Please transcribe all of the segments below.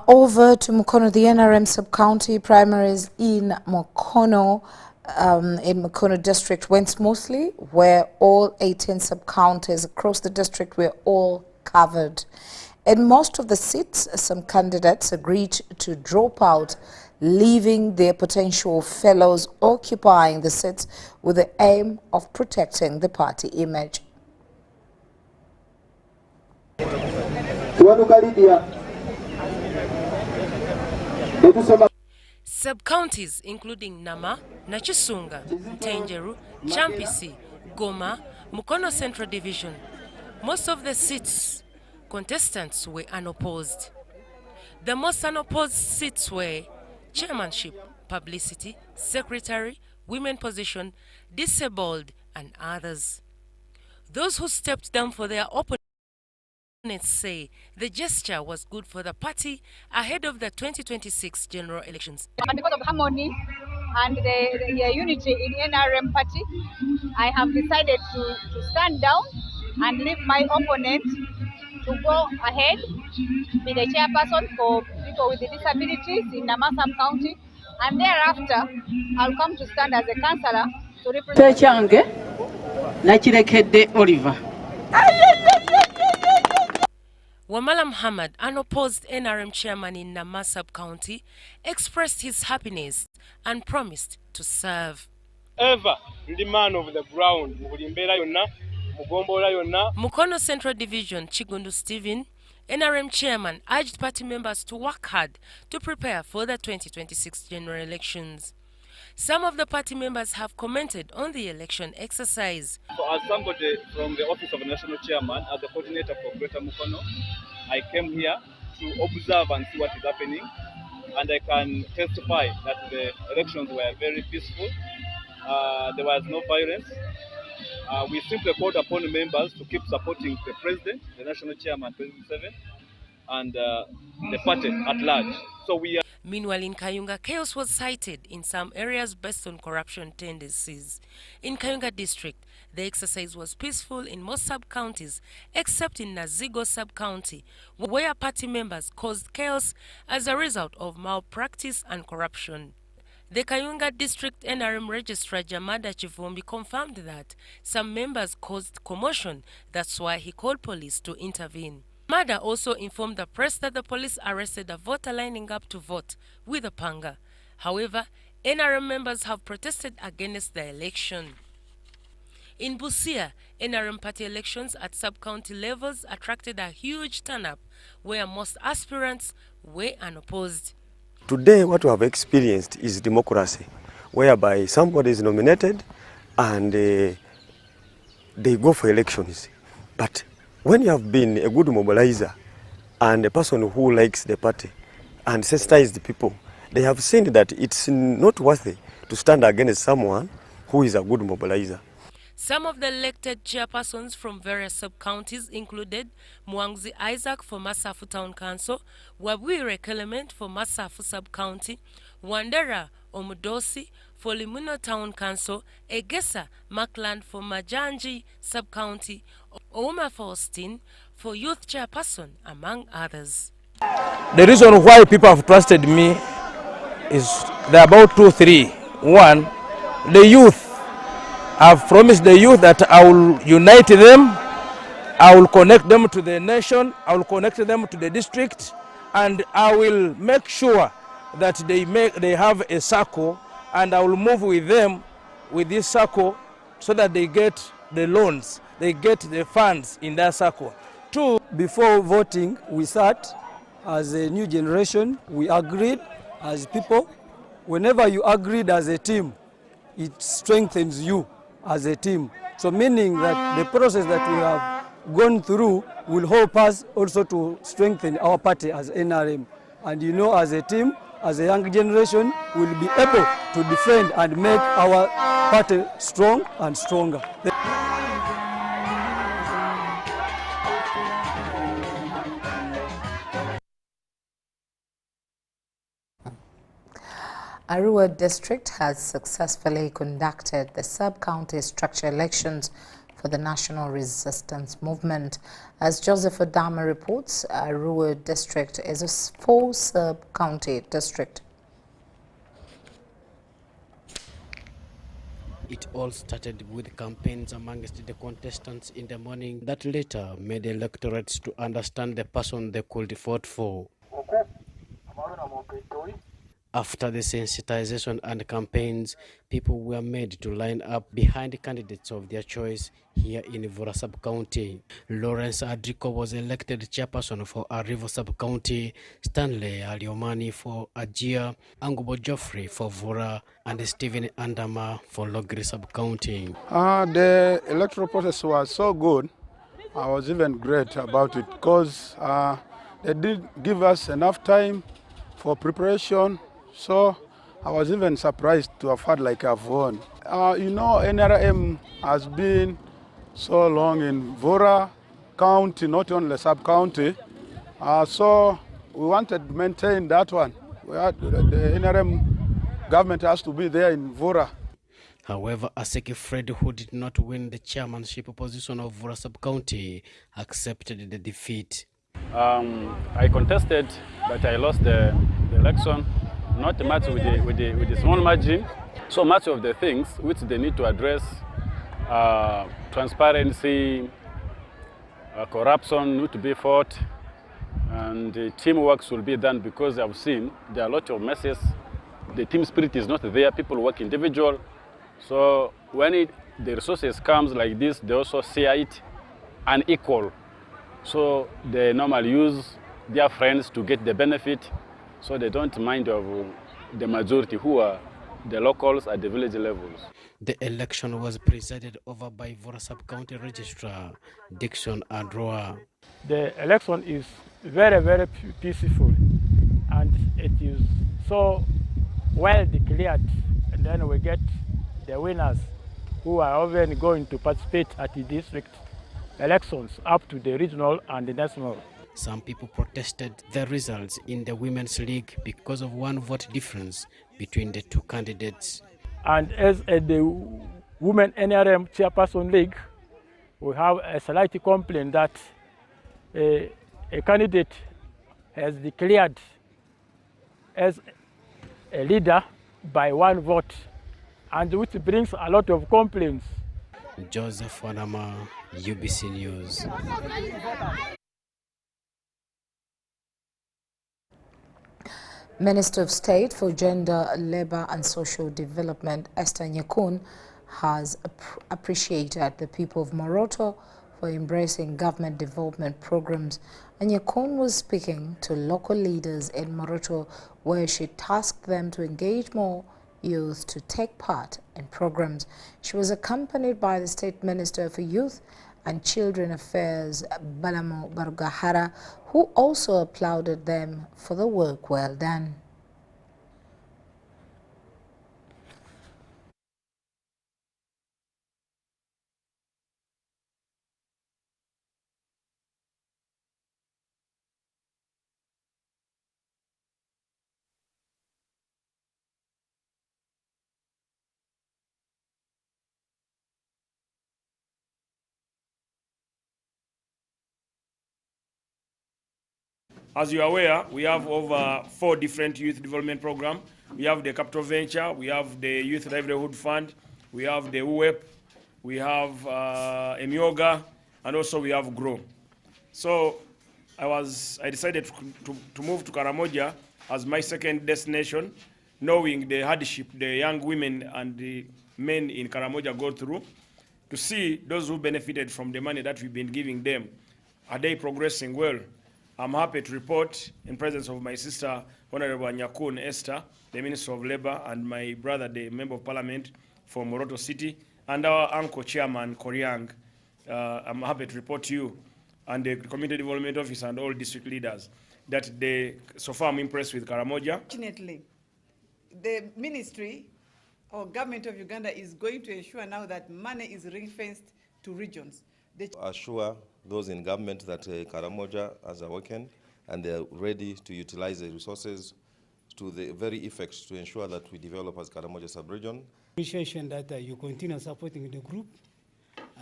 Over to Makono, the NRM sub-county primaries in Makono District went smoothly, where all 18 sub-counties across the district were all covered. In most of the seats, some candidates agreed to drop out, leaving their potential fellows occupying the seats with the aim of protecting the party image. Sub-counties including Nama, Nachisunga, Tenjeru, Champisi, Goma, Makono Central Division. Most of the seats contestants were unopposed. The most unopposed seats were chairmanship, publicity, secretary, women position, disabled, and others. Those who stepped down for their opponents say the gesture was good for the party ahead of the 2026 general elections. And because of harmony and the unity in NRM party, I have decided to stand down and leave my opponent to go ahead, be the chairperson for people with disabilities in Nama sub-county, and thereafter I'll come to stand as a councillor to represent Oliver. Wamala Muhammad, unopposed NRM chairman in Nama sub-county, expressed his happiness and promised to serve. Ever the man of the ground, Makono Central Division Chigundu Stephen, NRM chairman, urged party members to work hard to prepare for the 2026 general elections. Some of the party members have commented on the election exercise. So as somebody from the office of the national chairman, as the coordinator for Greater Makono, I came here to observe and see what is happening, and I can testify that the elections were very peaceful. There was no violence. We simply called upon members to keep supporting the president, the national chairman, President Yoweri, and the party at large. So we are. Meanwhile, in Kayunga, chaos was cited in some areas based on corruption tendencies. In Kayunga District, the exercise was peaceful in most sub-counties, except in Nazigo sub-county, where party members caused chaos as a result of malpractice and corruption. The Kayunga District NRM Registrar Jamada Chivombi confirmed that some members caused commotion. That's why he called police to intervene. Mada also informed the press that the police arrested a voter lining up to vote with a panga. However, NRM members have protested against the election. In Busia, NRM party elections at sub-county levels attracted a huge turn-up, where most aspirants were unopposed. Today, what we have experienced is democracy, whereby somebody is nominated and they go for elections. But when you have been a good mobilizer and a person who likes the party and sensitize the people, they have seen that it's not worthy to stand against someone who is a good mobilizer. Some of the elected chairpersons from various sub-counties included Mwangzi Isaac for Masafu Town Council, Wabwire Clement for Masafu Sub-County, Wandera Omudosi for Limuno Town Council, Egesa Makland for Majanji Sub-County, Ouma Faustin for Youth Chairperson, among others. The reason why people have trusted me is there are about 2, 3. One, the youth. I've promised the youth that I will unite them, I will connect them to the nation, I will connect them to the district, and I will make sure that they have a circle, and I will move with them with this circle so that they get the loans, they get the funds in that circle. 2, before voting, we sat as a new generation, we agreed as people. Whenever you agreed as a team, it strengthens you as a team. So meaning that the process that we have gone through will help us also to strengthen our party as NRM. And you know, as a team, as a young generation, we'll be able to defend and make our party strong and stronger. Arua District has successfully conducted the sub-county structure elections for for the National Resistance Movement. As Joseph Adama reports, Arua District is a 4 sub-county district. It all started with campaigns amongst the contestants in the morning that later made electorates to understand the person they could vote for. After the sensitization and campaigns, people were made to line up behind candidates of their choice here in Vora Sub-County. Lawrence Adriko was elected chairperson for Arrivo Sub-County, Stanley Aliomani for Ajia, Angubo Joffrey for Vora, and Stephen Andama for Logri Sub-County. The electoral process was so good. I was even great about it because they did give us enough time for preparation. So I was even surprised to have had like I've won. You know, NRM has been so long in Vora County, not only sub-county. So we wanted to maintain that one. The NRM government has to be there in Vora. However, Aseki Fred, who did not win the chairmanship position of Vora Sub-County, accepted the defeat. I contested, but I lost the election. Not much with the small margin. So much of the things which they need to address, transparency, corruption need to be fought, and teamwork should be done, because I've seen there are a lot of messes. The team spirit is not there. People work individual. So when the resources comes like this, they also see it unequal. So they normally use their friends to get the benefit. So they don't mind of the majority who are the locals at the village levels. The election was presided over by Vora Sub-County Registrar Dixon Arua. The election is very, very peaceful, and it is so well declared. And then we get the winners who are even going to participate at the district elections up to the regional and the national. Some people protested the results in the Women's League because of one vote difference between the two candidates. And as the Women NRM Chairperson League, we have a slight complaint that a candidate has declared as a leader by one vote, and which brings a lot of complaints. Joseph Wanama, UBC News. Minister of State for Gender, Labour and Social Development, Esther Nyakun, has appreciated the people of Moroto for embracing government development programs. And Nyakun was speaking to local leaders in Moroto, where she tasked them to engage more youth to take part in programs. She was accompanied by the State Minister for Youth and Children Affairs, Balamo Barugahara, who also applauded them for the work well done. As you are aware, we have over 4 different youth development programs. We have the Capital Venture, we have the Youth Livelihood Fund, we have the UWEP, we have Emyoga, and also we have GROW. So I decided to move to Karamoja as my second destination, knowing the hardship the young women and the men in Karamoja go through, to see those who benefited from the money that we've been giving them. Are they progressing well? I'm happy to report in presence of my sister, Honorable Nyakun Esther, the Minister of Labour, and my brother, the Member of Parliament for Moroto City, and our uncle Chairman Koryang. I'm happy to report to you and the Community Development Office and all district leaders that so far I'm impressed with Karamoja. Fortunately, the ministry or government of Uganda is going to ensure now that money is ring-fenced to regions. They assure those in government that Karamoja has awakened and they are ready to utilize the resources to the very effect to ensure that we develop as Karamoja sub-region. Appreciation that you continue supporting the group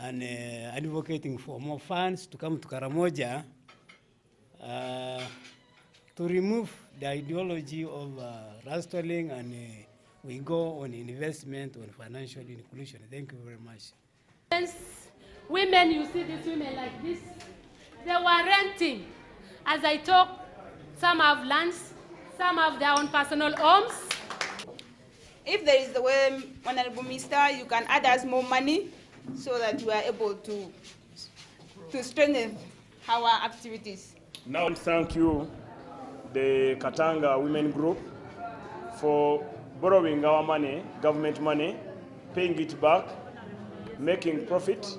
and advocating for more funds to come to Karamoja to remove the ideology of rustling, and we go on investment on financial inclusion. Thank you very much. Women, you see these women like this, they were renting. As I talk, some have lands, some have their own personal homes. If there is the way, Honorable Minister, you can add us more money so that we are able to strengthen our activities. Now, thank you, the Katanga Women Group, for borrowing our money, government money, paying it back, making profit,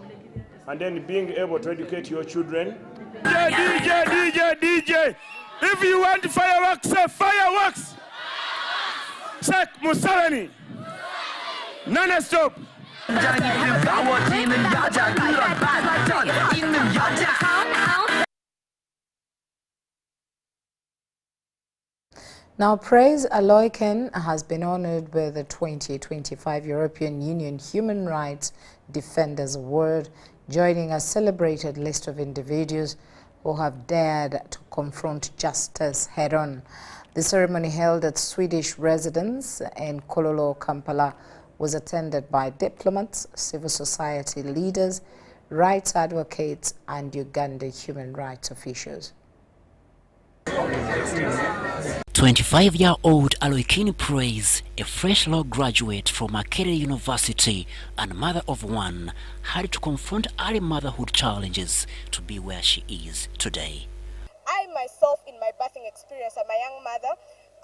and then being able to educate your children. DJ! If you want fireworks, say fireworks! Check Museveni! Non-stop! Now, Praise Aloyken has been honored with the 2025 European Union Human Rights Defenders Award, joining a celebrated list of individuals who have dared to confront justice head-on. The ceremony, held at Swedish residence in Kololo, Kampala, was attended by diplomats, civil society leaders, rights advocates, and Uganda human rights officials. 25-year-old Aloyken Praise, a fresh law graduate from Makerere University and mother of one, had to confront early motherhood challenges to be where she is today. I myself, in my birthing experience, am a young mother,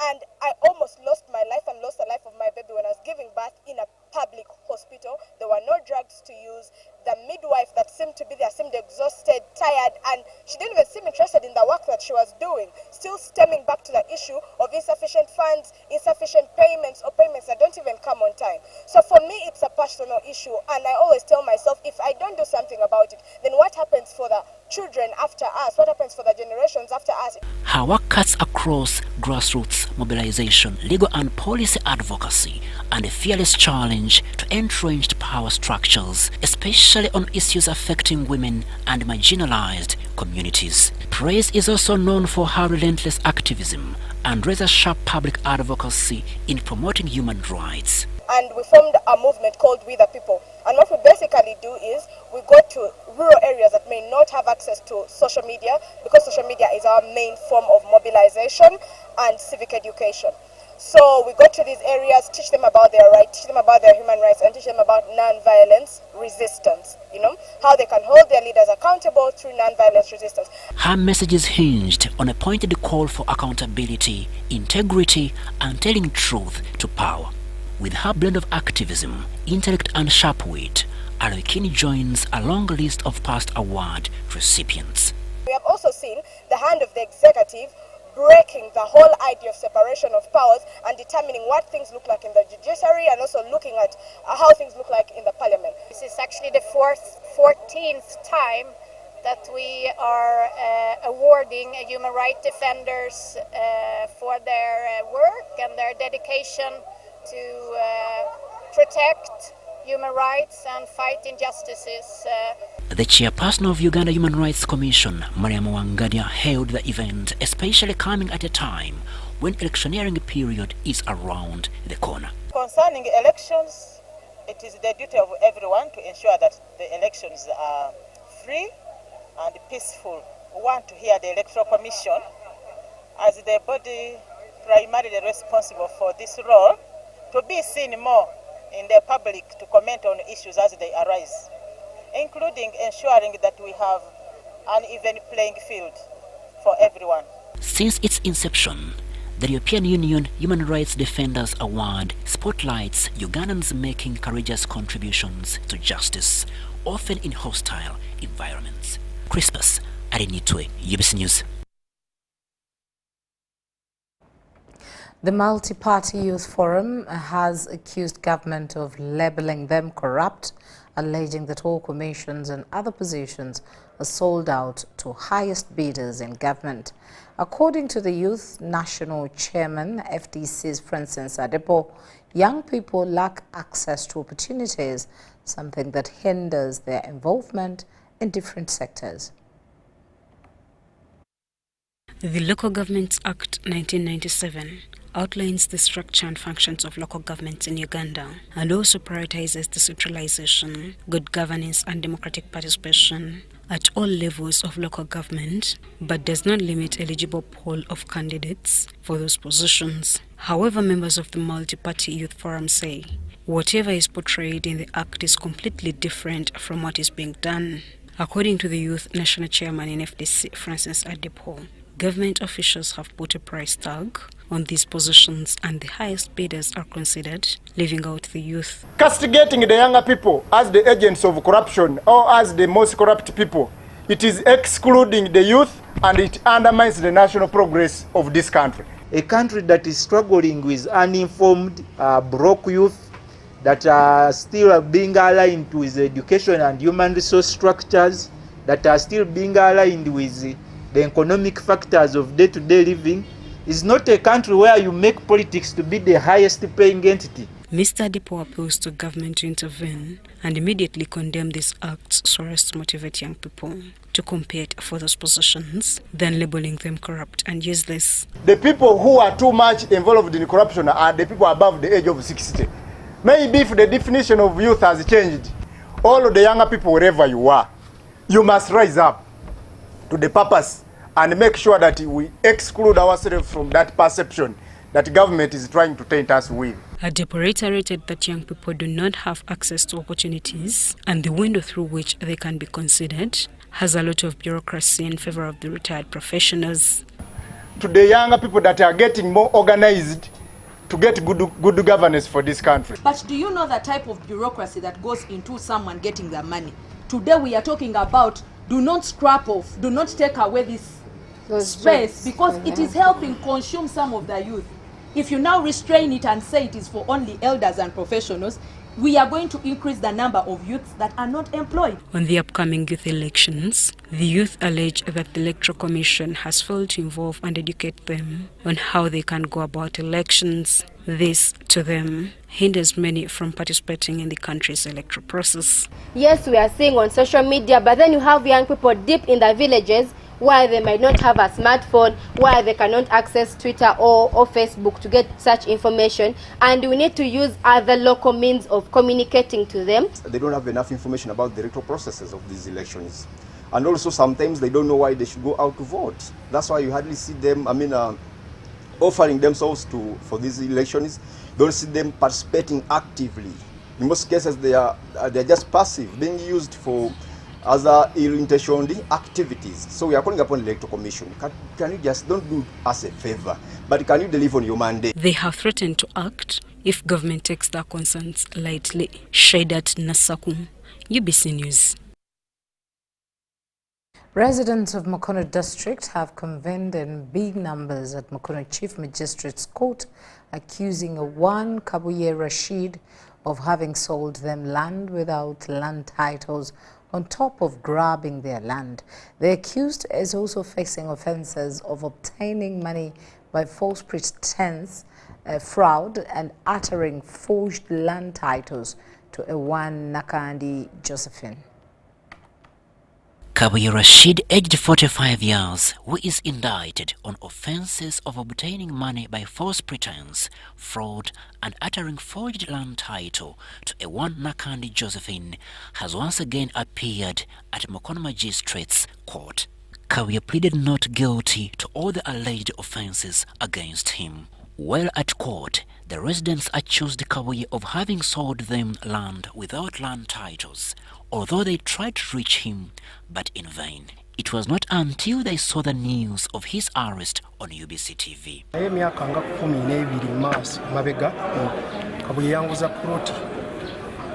and I almost lost my life and lost the life of my baby when I was giving birth in a public hospital. There were no drugs to use. The midwife that seemed to be there seemed exhausted, tired, and she didn't even seem interested in the work that she was doing. Still stemming back to the issue of insufficient funds, insufficient payments, or payments that don't even come on time. So for me, it's a personal issue, and I always tell myself, if I don't do something about it, then what happens for the children after us? What happens for the generations after us? Her work cuts across grassroots mobilization, legal and policy advocacy, and a fearless challenge to entrenched power structures, especially on issues affecting women and marginalized communities. Praise is also known for her relentless activism and razor-sharp public advocacy in promoting human rights. And we formed a movement called We the People. And what we basically do is we go to rural areas that may not have access to social media, because social media is our main form of mobilization and civic education. So we go to these areas, teach them about their rights, teach them about their human rights, and teach them about non-violence resistance, how they can hold their leaders accountable through non-violence resistance. Her message is hinged on a pointed call for accountability, integrity, and telling truth to power. With her blend of activism, intellect, and sharp wit, Aloyken joins a long list of past award recipients. We have also seen the hand of the executive breaking the whole idea of separation of powers and determining what things look like in the judiciary, and also looking at how things look like in the parliament. This is actually the 14th time that we are awarding human rights defenders for their work and their dedication to protect human rights and fight injustices. The chairperson of Uganda Human Rights Commission, Mariam Wangadia, held the event, especially coming at a time when electioneering period is around the corner. Concerning elections, it is the duty of everyone to ensure that the elections are free and peaceful. We want to hear the Electoral Commission, as the body primarily responsible for this role, to be seen more in the public to comment on issues as they arise, including ensuring that we have an even playing field for everyone. Since its inception, the European Union Human Rights Defenders Award spotlights Ugandans making courageous contributions to justice, often in hostile environments. Crispus Arinitwe, UBC News. The Multi-Party Youth Forum has accused government of labeling them corrupt, alleging that all commissions and other positions are sold out to highest bidders in government. According to the Youth National Chairman, FDC's Francis Adepo, young people lack access to opportunities, something that hinders their involvement in different sectors. The Local Governments Act 1997 outlines the structure and functions of local governments in Uganda and also prioritizes decentralization, good governance and democratic participation at all levels of local government, but does not limit eligible pool of candidates for those positions. However, members of the Multi-Party Youth Forum say whatever is portrayed in the Act is completely different from what is being done. According to the Youth National Chairman in FDC, Francis Adepo, government officials have put a price tag on these positions and the highest bidders are considered, leaving out the youth. Castigating the younger people as the agents of corruption or as the most corrupt people, it is excluding the youth and it undermines the national progress of this country. A country that is struggling with uninformed, broke youth that are still being aligned with education and human resource structures, that are still being aligned with the economic factors of day-to-day living, is not a country where you make politics to be the highest paying entity. Mr. Adepo appeals to government to intervene and immediately condemn these acts so as to motivate young people to compete for those positions, then labeling them corrupt and useless. The people who are too much involved in corruption are the people above the age of 60. Maybe if the definition of youth has changed, all of the younger people, wherever you are, you must rise up to the purpose and make sure that we exclude ourselves from that perception that government is trying to taint us with. Adepo reiterated that young people do not have access to opportunities and the window through which they can be considered has a lot of bureaucracy in favor of the retired professionals. To the younger people that are getting more organized to get good governance for this country. But do you know the type of bureaucracy that goes into someone getting their money? Today we are talking about do not scrap off, do not take away this space because it is helping consume some of the youth. If you now restrain it and say it is for only elders and professionals, we are going to increase the number of youths that are not employed. On the upcoming youth elections, the youth allege that the Electoral Commission has failed to involve and educate them on how they can go about elections. This, to them, hinders many from participating in the country's electoral process. Yes, we are seeing on social media, but then you have young people deep in the villages where they might not have a smartphone, where they cannot access Twitter or Facebook to get such information, and we need to use other local means of communicating to them. They don't have enough information about the electoral processes of these elections. And also sometimes they don't know why they should go out to vote. That's why you hardly see them, offering themselves for these elections. You don't see them participating actively. In most cases they're just passive, being used for other ill-intentioned activities. So we are calling upon the Electoral Commission. Can you just don't do us a favor, but can you deliver on your mandate? They have threatened to act if government takes their concerns lightly. Shaidat Nasakum, UBC News. Residents of Makono District have convened in big numbers at Makuna Chief Magistrates Court, accusing one Kabuye Rashid of having sold them land without land titles, on top of grabbing their land. The accused is also facing offences of obtaining money by false pretense, fraud, and uttering forged land titles to a one Nakandi Josephine. Kabuye Rashid, aged 45 years, who is indicted on offences of obtaining money by false pretense, fraud, and uttering forged land title to a one Nakandi Josephine, has once again appeared at Makono Magistrates Court. Kabuye pleaded not guilty to all the alleged offences against him. While at court, the residents accused Kabuye of having sold them land without land titles, although they tried to reach him, but in vain. It was not until they saw the news of his arrest on UBC TV. Kabuye yanguza ploti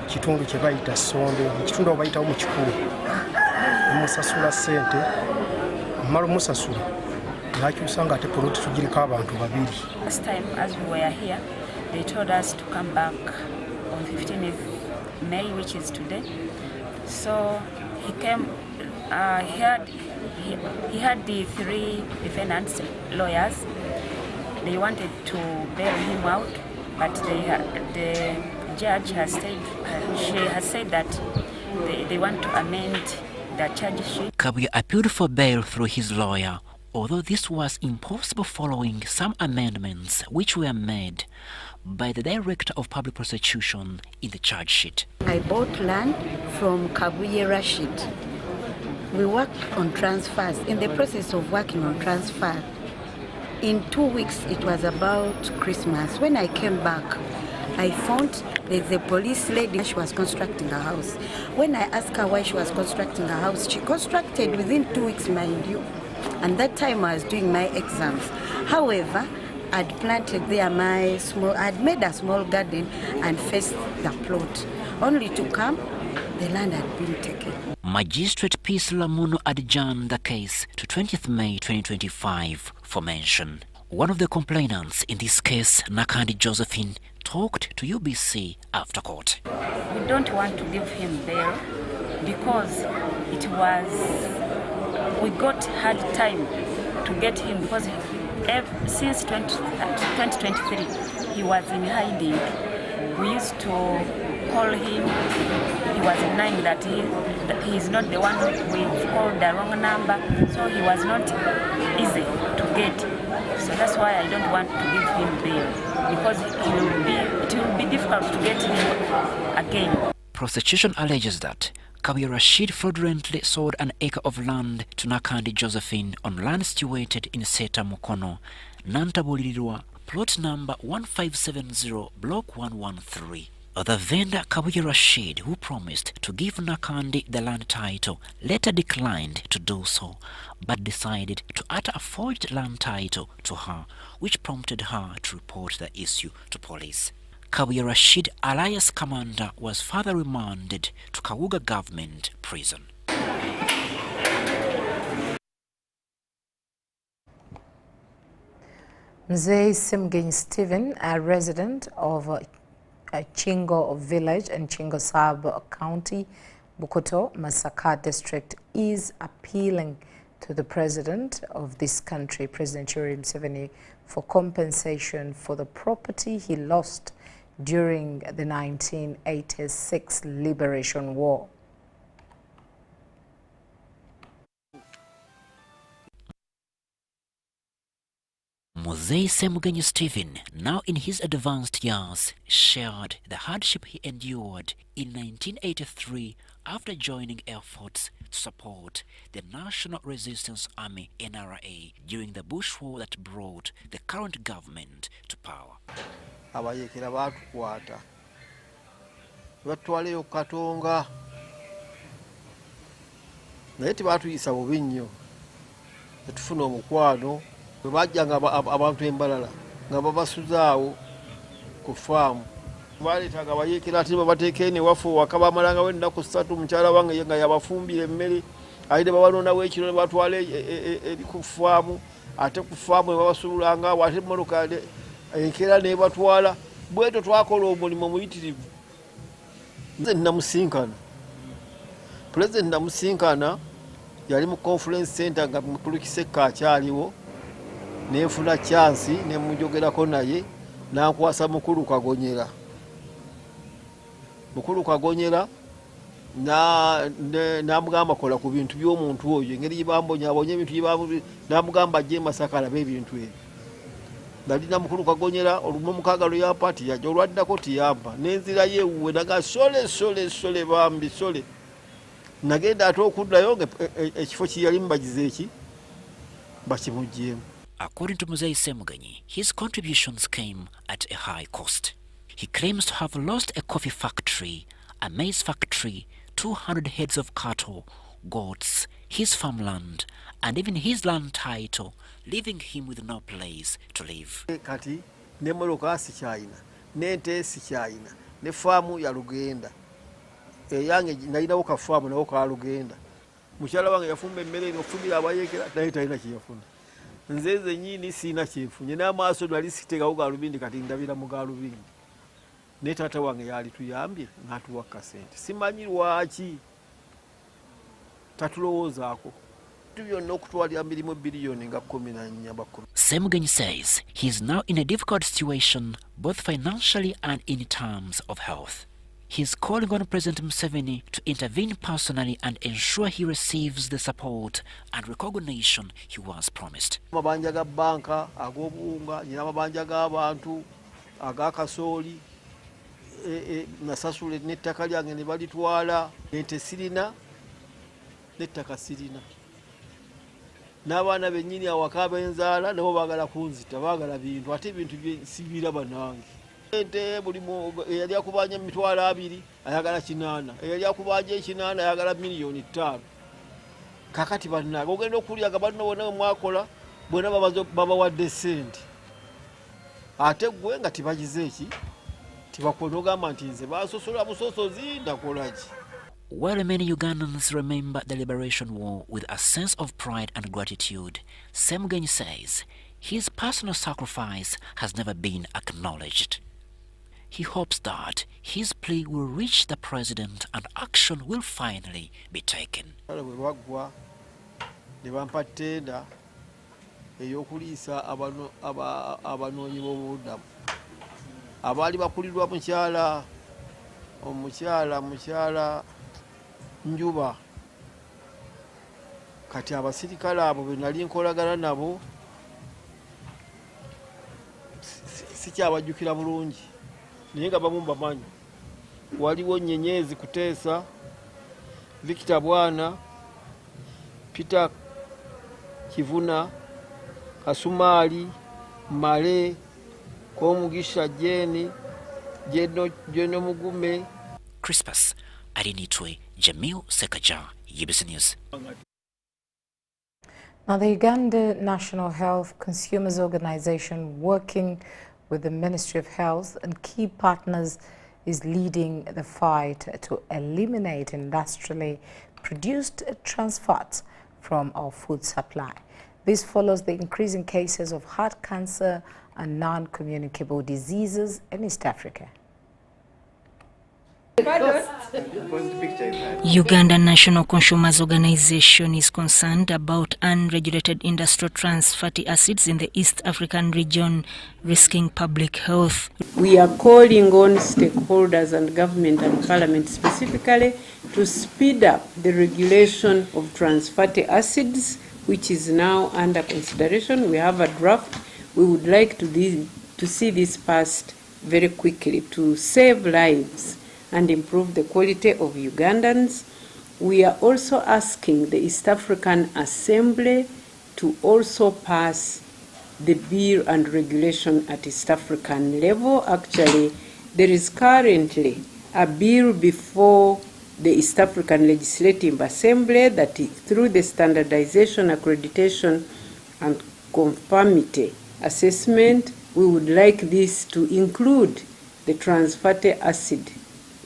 kitundu kye bayita Sonde, kitundu abayita mu kikulu. Musasula sente, amalo musasula. Nakyusanga ate ploti tugiriko abantu babiri. Last time as we were here, they told us to come back on 15th May, which is today. So he came he had the 3 defendants, lawyers. They wanted to bail him out, but the judge has said that they want to amend the charge sheet. Kabuye appealed for bail through his lawyer, although this was impossible following some amendments which were made by the Director of Public Prosecution in the charge sheet. I bought land from Kabuye Rashid. We worked on transfers. In the process of working on transfer, in 2 weeks, it was about Christmas. When I came back, I found there's a police lady. She was constructing a house. When I asked her why she was constructing a house, she constructed within 2 weeks, mind you. And that time I was doing my exams. However, I'd planted there I'd made a small garden and faced the plot. Only to come, the land had been taken. Magistrate Peace Lamuno adjourned the case to 20th May 2025 for mention. One of the complainants in this case, Nakandi Josephine, talked to UBC after court. We don't want to give him bail because we got hard time to get him because since 2023 he was in hiding. We used to call him. He was denying that he's not the one. We've called the wrong number, so he was not easy to get. So that's why I don't want to give him bail because it will be difficult to get him again. Prosecution alleges that Kabuye Rashid fraudulently sold an acre of land to Nakandi Josephine on land situated in Seta Makono, Nantabulirwa, plot number 1570, block 113. The vendor Kabuye Rashid, who promised to give Nakandi the land title, later declined to do so, but decided to utter a forged land title to her, which prompted her to report the issue to police. Kabuye Rashid, alias Commander, was further remanded to Kawuga Government Prison. Mzee Simgenyi Stephen, a resident of Chingo Village and Chingo Sub-County, Bukoto, Masaka District, is appealing to the President of this country, President Yoweri Museveni, for compensation for the property he lost during the 1986 Liberation War. Mzee Simgenyi Stephen, now in his advanced years, shared the hardship he endured in 1983 after joining efforts to support the National Resistance Army NRA during the Bush War that brought the current government to power. Abayekera batukwata batwaleyo Katonga naye tebatuyisa bubi nnyo tetufuna omukwano bwe bajjanga abantu embalala nga babasuzaawo ku faamu baleetaga abayekera ate babateeka ene wafu wakabamalanga ennaku 3 mukyala wange nga yabafumbira emmere ate babanoonawo ekiro ne batwala eri ku faamu ate ku faamu ne babasuulanga awo ate emmotoka enkera ne batwala bweto twakola omulimu muyitirivu. President namusinkana yali mu conference center nga mukulu Kiseka akyaliwo nefuna chance ne mujogerako naye nankwasa mukulu Kagonyera namugamba kola ku bintu by'omuntu oyo engeri gibambonyabonye ebintu gibambu namugamba je Masaka alabe ebintu ebyo dalina mukulu Kagonyera olumu mukagalo ya party yaje olwaddako tiyamba nenzira yewe naga sole bambi sole nagenda ate okuddayo ekifo kiyali mbagize eki bakimuggyemu. According to Mzee Simgenyi, his contributions came at a high cost. He claims to have lost a coffee factory, a maize factory, 200 heads of cattle, goats, his farmland, and even his land title, leaving him with no place to live. Kati ne moloka sikyayina, n'ente sikyayina, ne faamu ya Lugenda. Yange nalinawo ka faamu nawo ka Lugenda. Mukyala wange yafumba emmere n'ofumbira abayekera naye talina kyeyafuna. Nze nnyini siina kyefunye n'amaaso nali siteekawo gaalubindi kati ndabira mu gaalubindi. Ne taata wange yali tuyambye n'atuwa kasente. Simanyi lwaki. tatulowoozaako byonna okutwalira mirimu biliyoni nga 14. Semugenyi says he is now in a difficult situation both financially and in terms of health. He is calling on President Museveni to intervene personally and ensure he receives the support and recognition he was promised. Amabanja ga banka ag'obuwunga nyina amabanja g'abantu ag'akasooli nasasule n'ettaka lyange ne balitwala ente sirina n'ettaka sirina n'abaana bennyini awaka benzaala nabo baagala kunzita baagala bintu ate ebintu sibiraba nange ente buli eyali akubanja 2,000 ayagala 8 eyali akubanja 8 ayagala 5 million. Kakati bannange ogenda okulyaga banno bonna mwakola bonna babawadde sente ate gwe nga tibagize eki tibakonogamba nti nze basosola busosozi ndakolaki. While many Ugandans remember the liberation war with a sense of pride and gratitude, Semugenyi says his personal sacrifice has never been acknowledged. He hopes that his plea will reach the president and action will finally be taken. Abali bakulirwa mukyala Njuba kati abasirikale abo be nali nkolagana nabo sikyabajjukira bulungi naye nga bamu bamanyi. Waliwo Nyenyezi Kuteesa, Victor Bwana, Peter Kivuna, Kasumali, Male, Komugisha Jeni, Jeno Mugume. Crispus Arinitwe, Jamil Sekaja, UBC News. Now, the Uganda National Health Consumers Organization, working with the Ministry of Health and key partners, is leading the fight to eliminate industrially produced trans fats from our food supply. This follows the increasing cases of heart cancer and non-communicable diseases in East Africa. Uganda National Consumers Organization is concerned about unregulated industrial trans fatty acids in the East African region, risking public health. We are calling on stakeholders and government and parliament specifically to speed up the regulation of trans fatty acids, which is now under consideration. We have a draft. We would like to see this passed very quickly to save lives and improve the quality of Ugandans. We are also asking the East African Assembly to also pass the bill and regulation at East African level. Actually, there is currently a bill before the East African Legislative Assembly that is through the standardization, accreditation, and conformity assessment. We would like this to include the trans fatty acid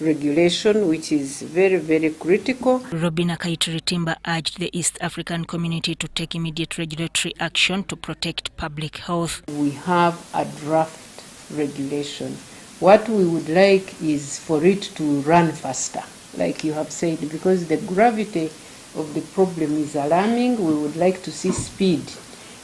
regulation, which is very, very critical. Robina Kaituri-Timba urged the East African community to take immediate regulatory action to protect public health. We have a draft regulation. What we would like is for it to run faster, like you have said, because the gravity of the problem is alarming. We would like to see speed.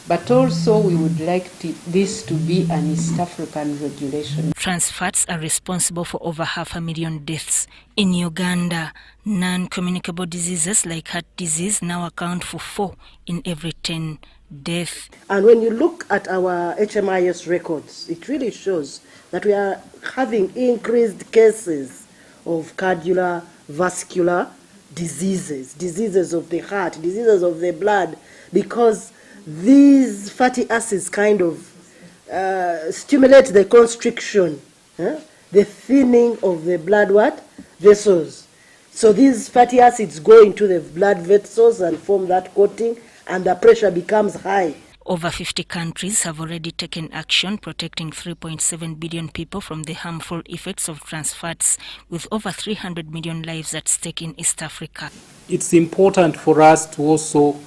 But also we would like this to be an East African regulation. Trans fats are responsible for over 500,000 deaths in Uganda. Non-communicable diseases like heart disease now account for 4 in every 10 deaths. And when you look at our HMIS records, it really shows that we are having increased cases of cardiovascular diseases, diseases of the heart, diseases of the blood, because these fatty acids kind of stimulate the constriction, the thinning of the blood vessels. So these fatty acids go into the blood vessels and form that coating, and the pressure becomes high. Over 50 countries have already taken action protecting 3.7 billion people from the harmful effects of trans fats, with over 300 million lives at stake in East Africa. It's important for us to also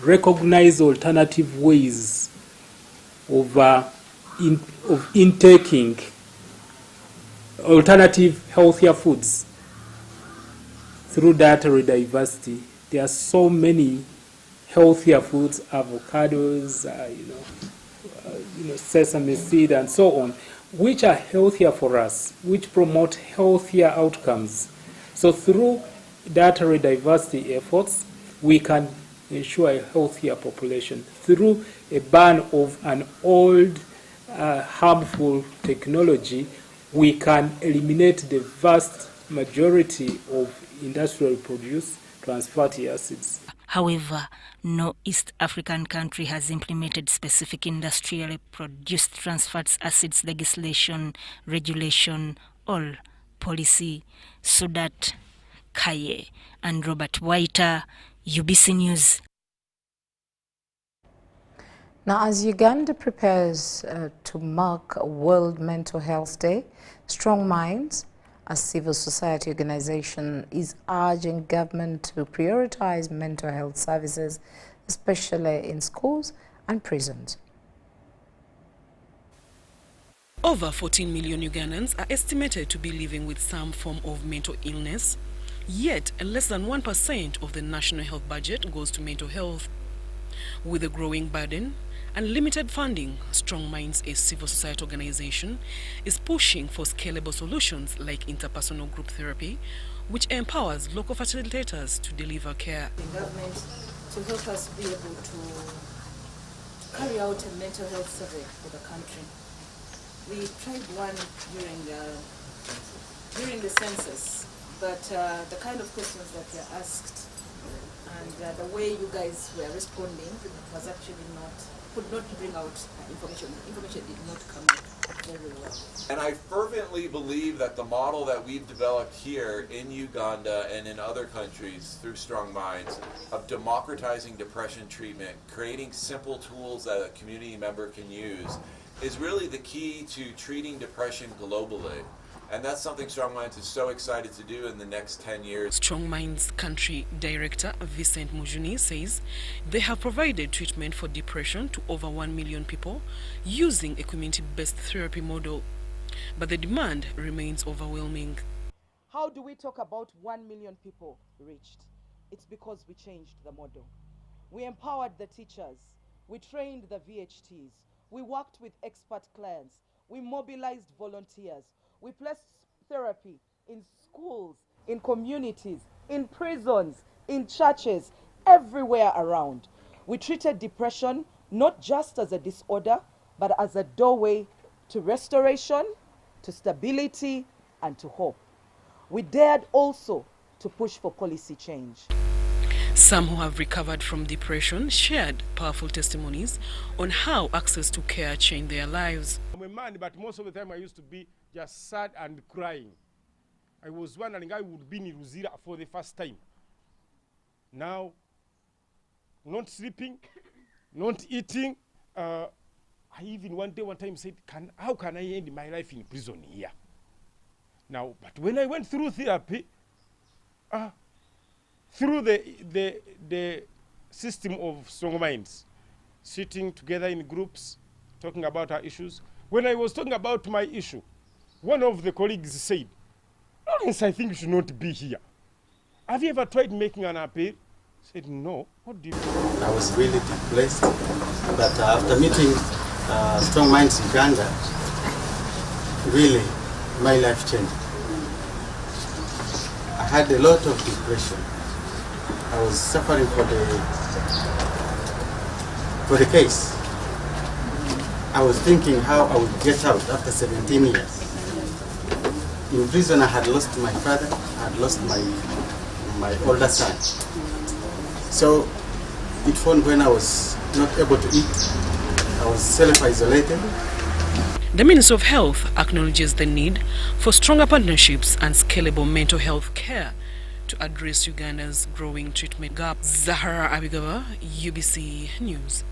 recognize alternative ways of intaking alternative healthier foods through dietary diversity there are so many healthier foods, avocados, sesame seed, and so on, which are healthier for us, which promote healthier outcomes. So through dietary diversity efforts, we can ensure a healthier population. Through a ban of an old, harmful technology, we can eliminate the vast majority of industrially produced trans fatty acids. However, no East African country has implemented specific industrially produced trans fatty acids legislation, regulation, or policy. Sudat Kaye and Robert Whiter, UBC News. Now, as Uganda prepares to mark World Mental Health Day, Strong Minds, a civil society organization, is urging government to prioritize mental health services, especially in schools and prisons. Over 14 million Ugandans are estimated to be living with some form of mental illness, yet less than 1% of the national health budget goes to mental health. With a growing burden and limited funding, Strong Minds, a civil society organization, is pushing for scalable solutions like interpersonal group therapy, which empowers local facilitators to deliver care. The government to help us be able to carry out a mental health survey for the country. We tried one during the census, but the kind of questions that were asked and the way you guys were responding was actually could not bring out information. Information did not come out very well. And I fervently believe that the model that we've developed here in Uganda and in other countries through Strong Minds of democratizing depression treatment, creating simple tools that a community member can use, is really the key to treating depression globally. And that's something Strong Minds is so excited to do in the next 10 years. Strong Minds Country Director Vincent Mujuni says they have provided treatment for depression to over 1 million people using a community-based therapy model. But the demand remains overwhelming. How do we talk about 1 million people reached? It's because we changed the model. We empowered the teachers. We trained the VHTs. We worked with expert clients. We mobilized volunteers. We placed therapy in schools, in communities, in prisons, in churches, everywhere around. We treated depression not just as a disorder, but as a doorway to restoration, to stability, and to hope. We dared also to push for policy change. Some who have recovered from depression shared powerful testimonies on how access to care changed their lives. I'm a man, but most of the time I used to be just sad and crying. I was wondering I would be in Luzira for the first time. Now, not sleeping, not eating. I even one time said, how can I end my life in prison here? Now, but when I went through therapy, through the system of Strong Minds, sitting together in groups, talking about our issues. When I was talking about my issue, one of the colleagues said, Lawrence, I think you should not be here. Have you ever tried making an appeal? I said, no. What did you do? I was really depressed, but after meeting Strong Minds Uganda, really, my life changed. I had a lot of depression. I was suffering for the case. I was thinking how I would get out after 17 years. In prison, I had lost my father, I had lost my older son. So it found when I was not able to eat, I was self-isolated. The Minister of Health acknowledges the need for stronger partnerships and scalable mental health care to address Uganda's growing treatment gap. Zahara Abigawa, UBC News.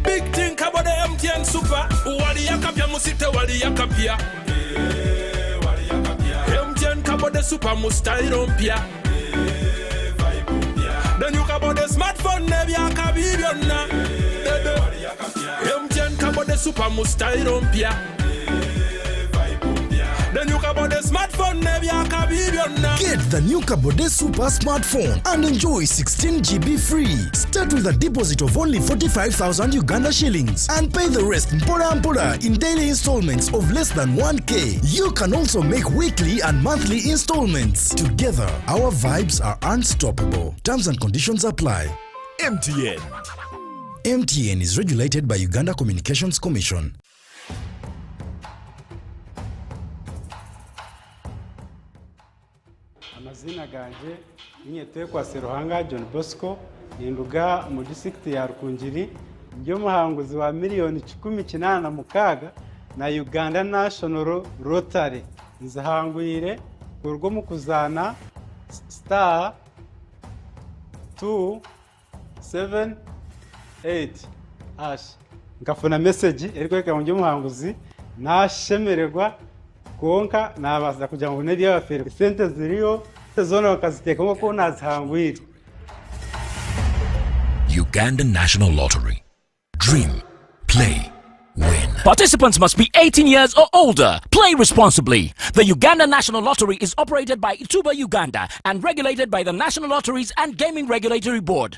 Big thing about the MTN Super. Wali yakapia musite wali yakapia. MTN kabo the Super mustai rompia. Then you kabo the smartphone nebi yakabibiona. bode super mustairo mpya. The new Kabode smartphone Get the new Kabode Super smartphone and enjoy 16 GB free. Start with a deposit of only 45,000 Uganda shillings and pay the rest mpora in daily installments of less than 1K. You can also make weekly and monthly installments. Together, our vibes are unstoppable. Terms and conditions apply. MTN. MTN is regulated by Uganda Communications Commission. Amazina ganje ninyetekwa Seruhanga John Bosco ninduga mu district ya Rukungiri njyo muhanguzi wa miliyoni 18 na Uganda National Rotary nzahangwire kurwo mu kuzana star 278 hash ngafuna message eriko mu njyo muhanguzi nashemererwa konka nabaza kugira ngo neri y'abafere sente ziriyo zona bakaziteka ko nazihangwira. Uganda National Lottery. Dream, play, win. Participants must be 18 years or older. Play responsibly. The Uganda National Lottery is operated by Ituba Uganda and regulated by the National Lotteries and Gaming Regulatory Board.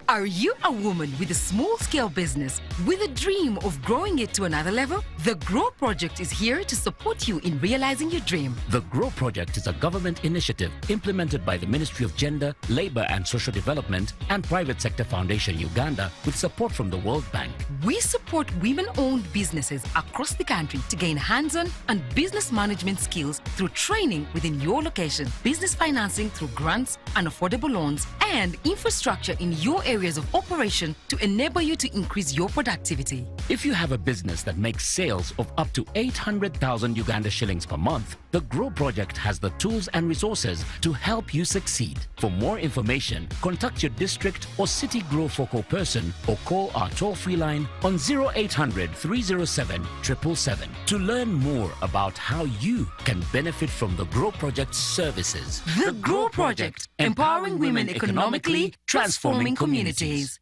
Are you a woman with a small-scale business with a dream of growing it to another level? The GROW Project is here to support you in realizing your dream. The GROW Project is a government initiative implemented by the Ministry of Gender, Labour and Social Development and Private Sector Foundation Uganda with support from the World Bank. We support women-owned businesses across the country to gain hands-on and business management skills through training within your location, business financing through grants and affordable loans, and infrastructure in your areas of operation to enable you to increase your productivity. If you have a business that makes sales of up to 800,000 Uganda shillings per month, the GROW Project has the tools and resources to help you succeed. For more information, contact your district or city GROW focal person or call our toll-free line on 0800 307 777 to learn more about how you can benefit from the GROW Project's services. The GROW Project, empowering women economically, transforming communities.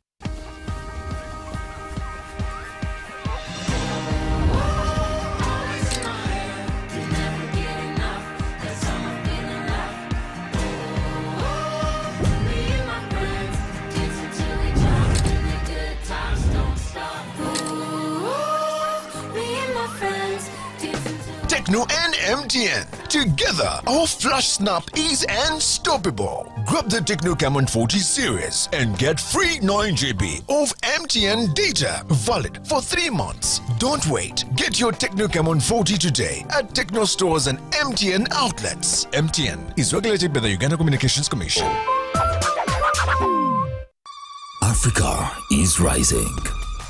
Techno and MTN. Together, our flash snap is unstoppable. Grab the Techno Camon 40 series and get free 9 GB of MTN data valid for 3 months. Don't wait. Get your Techno Camon 40 today at Techno stores and MTN outlets. MTN is regulated by the Uganda Communications Commission. Africa is rising.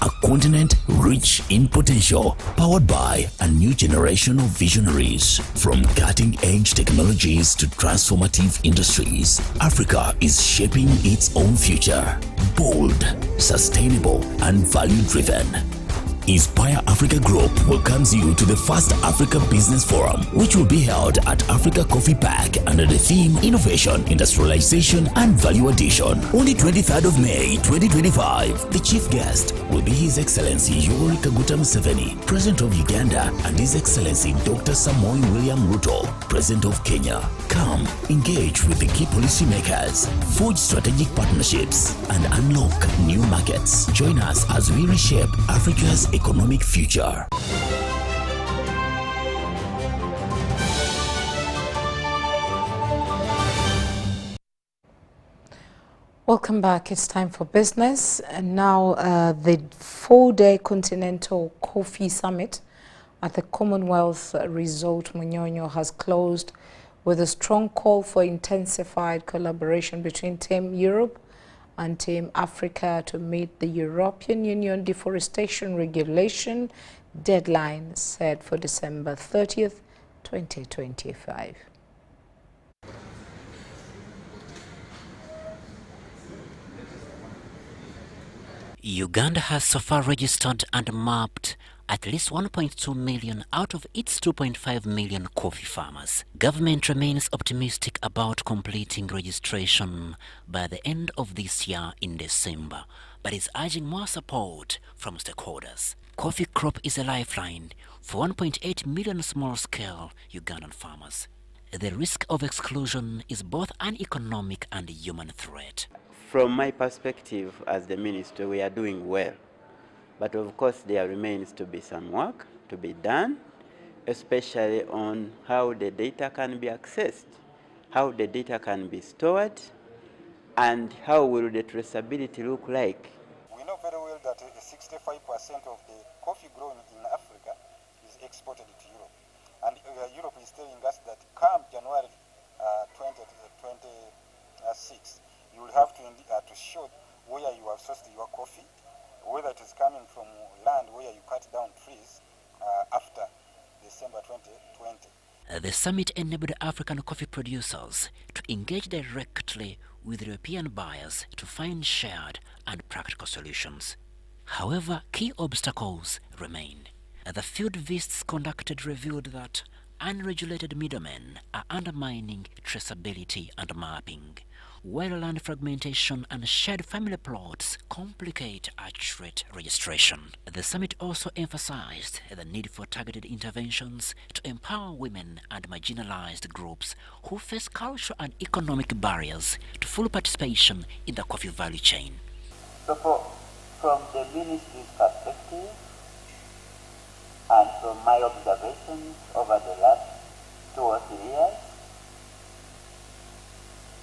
A continent rich in potential, powered by a new generation of visionaries. From cutting-edge technologies to transformative industries, Africa is shaping its own future. Bold, sustainable, and value-driven. Inspire Africa Group welcomes you to the first Africa Business Forum, which will be held at Africa Coffee Park under the theme Innovation, Industrialization and Value Addition on the 23rd of May 2025. The chief guest will be His Excellency Yoweri Museveni, President of Uganda, and His Excellency Dr. Samoei William Ruto, President of Kenya. Come, engage with the key policymakers, forge strategic partnerships, and unlock new markets. Join us as we reshape Africa's economic future. Welcome back. It's time for business. And now the 4-day Continental Coffee Summit at the Commonwealth Resort Munyonyo has closed with a strong call for intensified collaboration between Team Europe and Team Africa to meet the European Union deforestation regulation deadline set for December 30th, 2025. Uganda has so far registered and mapped at least 1.2 million out of its 2.5 million coffee farmers. Government remains optimistic about completing registration by the end of this year in December. but is urging more support from stakeholders. Coffee crop is a lifeline for 1.8 million small-scale Ugandan farmers. The risk of exclusion is both an economic and human threat. From my perspective as the minister, we are doing well. But of course, there remains to be some work to be done, especially on how the data can be accessed, how the data can be stored, and how will the traceability look like. We know very well that 65% of the coffee grown in Africa is exported to Europe. And Europe is telling us that come January 2026, you will have to show where you have sourced your coffee, whether it is coming from land where you cut down trees after December 2020. The summit enabled African coffee producers to engage directly with European buyers to find shared and practical solutions. However, key obstacles remain. The field visits conducted revealed that unregulated middlemen are undermining traceability and mapping, while land fragmentation and shared family plots complicate accurate registration. The summit also emphasized the need for targeted interventions to empower women and marginalized groups who face cultural and economic barriers to full participation in the coffee value chain. So from the ministry's perspective, and from my observations over the last 2 or 3 years,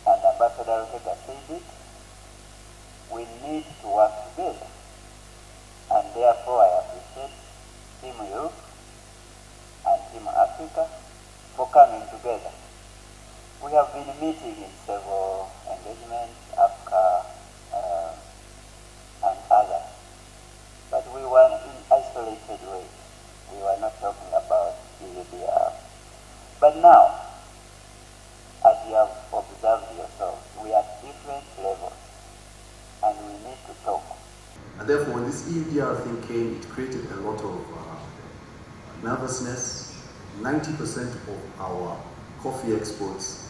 and Ambassador Rukega said it, we need to work together. And therefore I appreciate Team Europe and Team Africa for coming together. We have been meeting in several engagements, Africa and others, but we were in isolated ways. We were not talking about EUDR. But now, as you have observed yourself, we are at different levels, and we need to talk. And therefore, when this EUDR thing came, it created a lot of nervousness. 90% of our coffee exports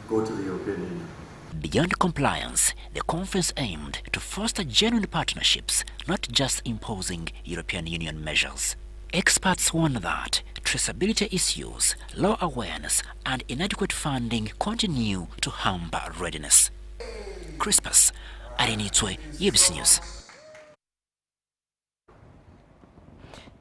go to the European Union. Beyond compliance, the conference aimed to foster genuine partnerships, not just imposing European Union measures. Experts warn that traceability issues, low awareness, and inadequate funding continue to hamper readiness. Crispus Arinitwe, UBC News.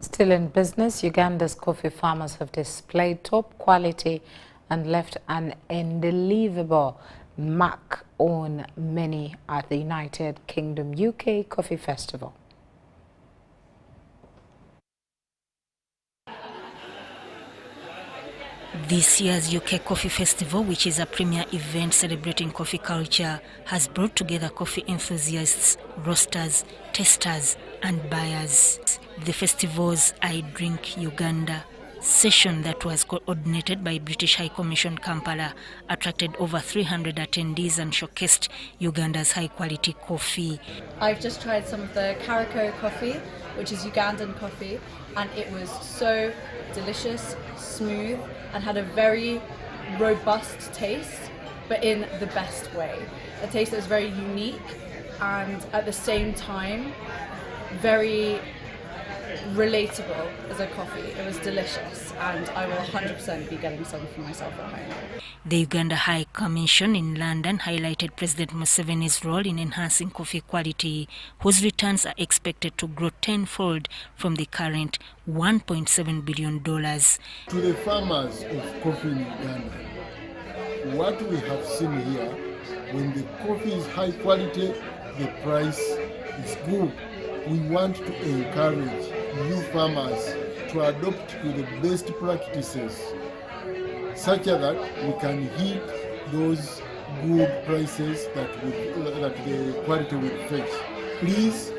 Still in business, Uganda's coffee farmers have displayed top quality and left an indelible mark on many at the United Kingdom UK Coffee Festival. This year's UK Coffee Festival, which is a premier event celebrating coffee culture, has brought together coffee enthusiasts, roasters, tasters and buyers. The festival's I Drink Uganda session that was coordinated by British High Commission Kampala attracted over 300 attendees and showcased Uganda's high-quality coffee. I've just tried some of the Caraco coffee, which is Ugandan coffee, and it was so delicious, smooth, and had a very robust taste, but in the best way. A taste that was very unique and at the same time very relatable as a coffee. It was delicious, and I will 100% be getting some for myself at home. The Uganda High Commission in London highlighted President Museveni's role in enhancing coffee quality, whose returns are expected to grow tenfold from the current $1.7 billion. To the farmers of coffee in Uganda, what we have seen here, when the coffee is high quality, the price is good. We want to encourage new farmers to adopt to the best practices, such that we can hit those good prices that the quality will fetch. Please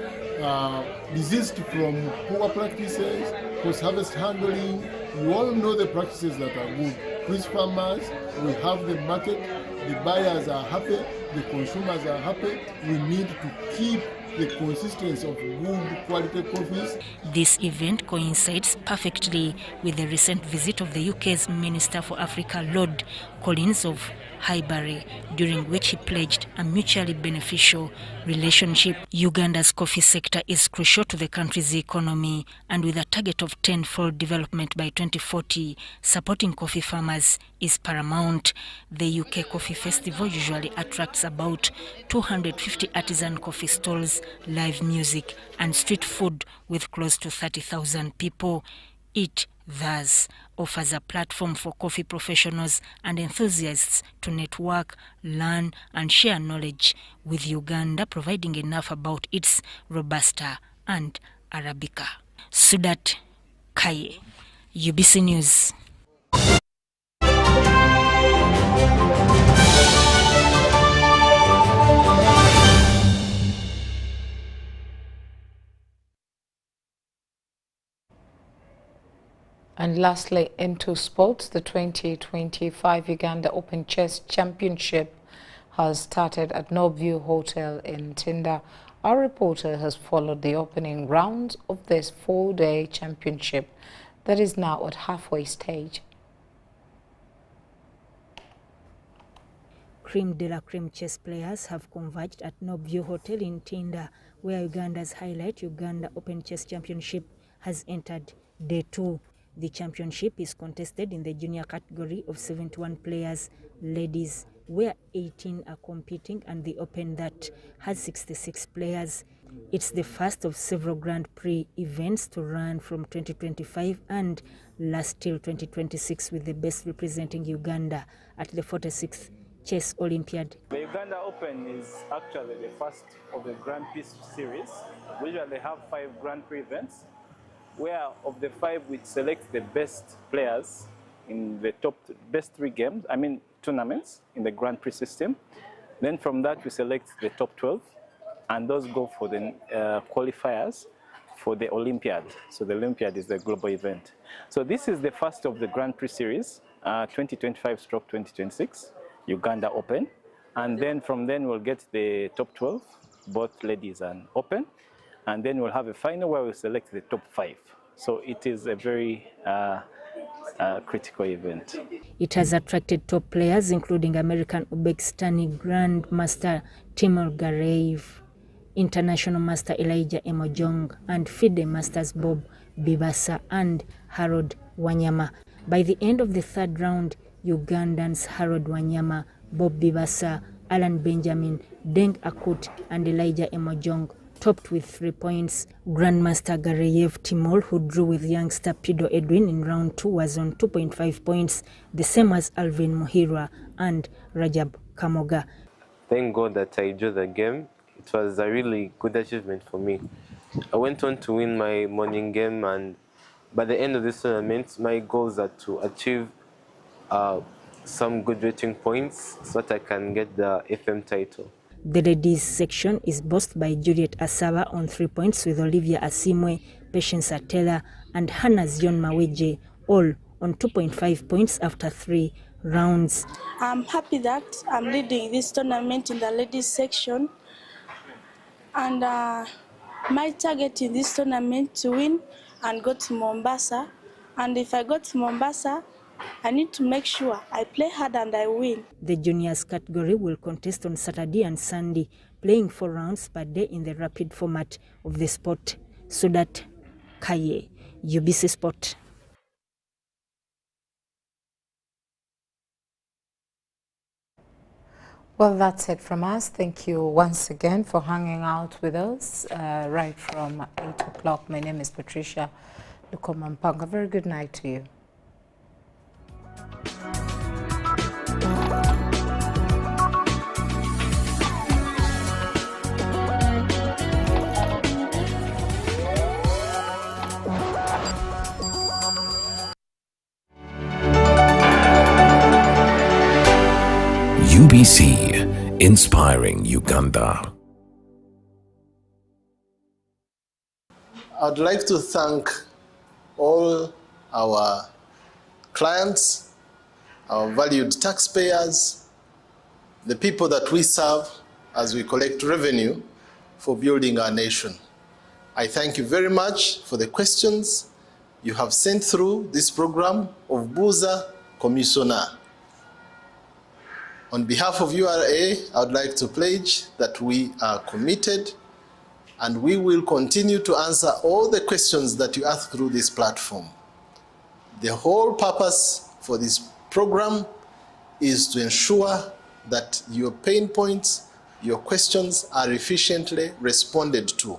desist from poor practices, post-harvest handling. You all know the practices that are good. Please, farmers, we have the market, the buyers are happy, the consumers are happy. We need to keep the consistency of good quality coffees. This event coincides perfectly with the recent visit of the UK's Minister for Africa, Lord Collins, of Highbury, during which he pledged a mutually beneficial relationship. Uganda's coffee sector is crucial to the country's economy, and with a target of tenfold development by 2040, supporting coffee farmers is paramount. The UK Coffee Festival usually attracts about 250 artisan coffee stalls, live music, and street food with close to 30,000 people. It thus offers a platform for coffee professionals and enthusiasts to network, learn, and share knowledge, with Uganda providing enough about its Robusta and Arabica. Sudat Kaye, UBC News. And lastly, into sports, the 2025 Uganda Open Chess Championship has started at Northview Hotel in Tinda. Our reporter has followed the opening rounds of this four-day championship that is now at halfway stage. Creme de la creme chess players have converged at Northview Hotel in Tinda, where Uganda's highlight Uganda Open Chess Championship has entered day 2. The championship is contested in the junior category of 71 players, ladies, where 18 are competing, and the Open that has 66 players. It's the first of several Grand Prix events to run from 2025 and last till 2026, with the best representing Uganda at the 46th Chess Olympiad. The Uganda Open is actually the first of the Grand Prix series. We usually have 5 Grand Prix events, where of the 5 we select the best players in the best 3 games, tournaments in the Grand Prix system. Then from that we select the top 12, and those go for the qualifiers for the Olympiad. So the Olympiad is the global event. So this is the first of the Grand Prix series, 2025/2026, Uganda Open. And then from then we'll get the top 12, both ladies and open. And then we'll have a final where we select the top 5. So it is a very critical event. It has attracted top players including American Uzbekistani Grandmaster Timur Gareev, International Master Elijah Emojong, and FIDE Masters Bob Bibasa and Harold Wanyama. By the end of the 3rd round, Ugandans Harold Wanyama, Bob Bibasa, Alan Benjamin, Deng Akut, and Elijah Emojong topped with 3 points. Grandmaster Gareev Timur, who drew with youngster Pido Edwin in round 2, was on 2.5 points, the same as Alvin Muhira and Rajab Kamoga. Thank God that I drew the game. It was a really good achievement for me. I went on to win my morning game, and by the end of this tournament, my goals are to achieve some good rating points so that I can get the FM title. The ladies section is bossed by Juliet Asaba on 3 points, with Olivia Asimwe, Patience Atela, and Hannah Zion Maweje all on 2.5 points after 3 rounds. I'm happy that I'm leading this tournament in the ladies section, and my target in this tournament to win and go to Mombasa. And if I go to Mombasa, I need to make sure I play hard and I win. The juniors category will contest on Saturday and Sunday, playing 4 rounds per day in the rapid format of the sport. Sudat Kaye, UBC Sport. Well, that's it from us. Thank you once again for hanging out with us right from 8 o'clock. My name is Patricia Lukoma Mpango. A very good night to you. UBC, inspiring Uganda. I'd like to thank all our clients, our valued taxpayers, the people that we serve as we collect revenue for building our nation. I thank you very much for the questions you have sent through this program of Buza Commissioner. On behalf of URA, I would like to pledge that we are committed and we will continue to answer all the questions that you ask through this platform. The whole purpose for this program is to ensure that your pain points, your questions are efficiently responded to.